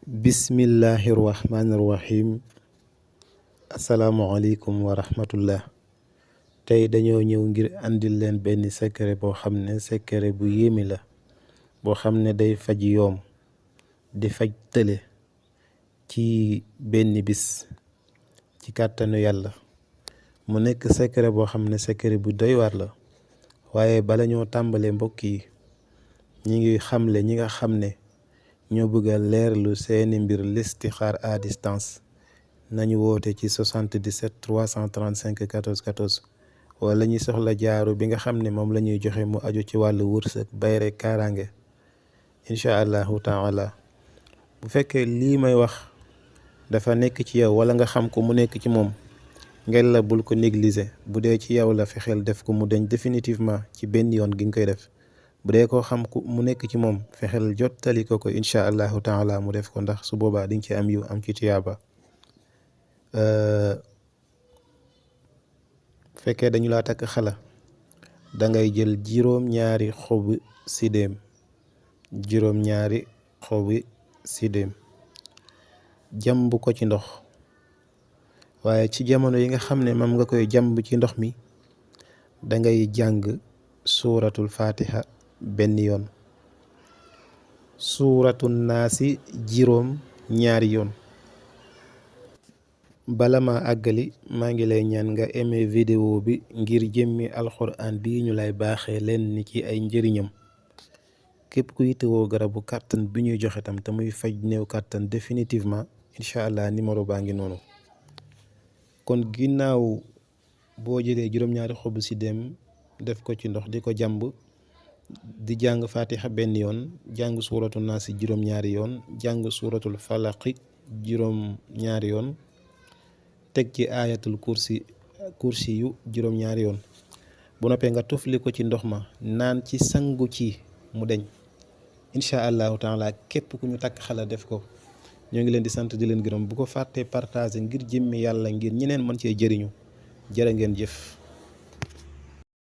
bismillahi rahmaani rahim asalaamualeykum wa rahmatullah. tey dañoo ñëw ngir andil leen benn secret boo xam ne secret bu yéeme la, boo xam ne day faj yoom di faj tële ci benn bis ci kàttanu yàlla. mu nekk secret boo xam ne secret bu doy waar la, waaye bala ñoo tàmbalee mbokk yi ñi ngi xamle ñi nga xam ne ñoo bëgg a leerlu seeni mbir listixaar à distance nañu woote ci 77 335 14 14 wala ñi soxla jaaru bi nga xam ne moom la ñuy joxe mu aju ci wàllu wërsëg bayre kaaraange incha allahu taala. bu fekkee lii may wax dafa nekk ci yow wala nga xam ko mu nekk ci moom ngel la bul ko négliger. bu dee ci yow la fexeel def ko mu deñ définitivement ci benn yoon gi nga koy def. bu dee koo xam ku mu nekk ci moom fexeel jottali ko incha allahu taala mu def ko, ndax su boobaa di nga ci am yu am ci tiyaaba. fekkee dañu laa takk xala da ngay jël juróom-ñaari xobu sidéem jàmb ko ci ndox, waaye ci jamono yi nga xam ne moom nga koy jàmb ci ndox mi da ngay jàng suuratul fatiha benn yoon, suuratu naasi juróom-ñaari yoon. bala ma àggali maa ngi lay ñaan nga aimé vidéo bi ngir jëmmi alxuraan bi ñu lay baaxee leen ni ci ay njëriñam. képp ku yittewoo garabu kàttan bi ñuy joxe tam te muy faj néew kàttan définitivement incha allah numéro baa ngi noonu. kon ginnaaw boo jëlee juróom-ñaari xobu si dem def ko ci ndox di ko jàmb di jàng fatiha benn yoon, jàng suuratu naasi juróom-ñaari yoon, jàng suuratul falaqi juróom-ñaari yoon, teg ci ayatul kursi yu juróom-ñaari yoon. bu noppee nga tufli ko ci ndox ma naan ci sangu ci mu deñ incha allahu taala. képp ku ñu takk xala def ko. ñoo ngi leen di sant di leen gërëm. bu ko fàttee partager ngir jëmmi yàlla ngir ñeneen mën cee jëriñu. jërë ngeen jëf.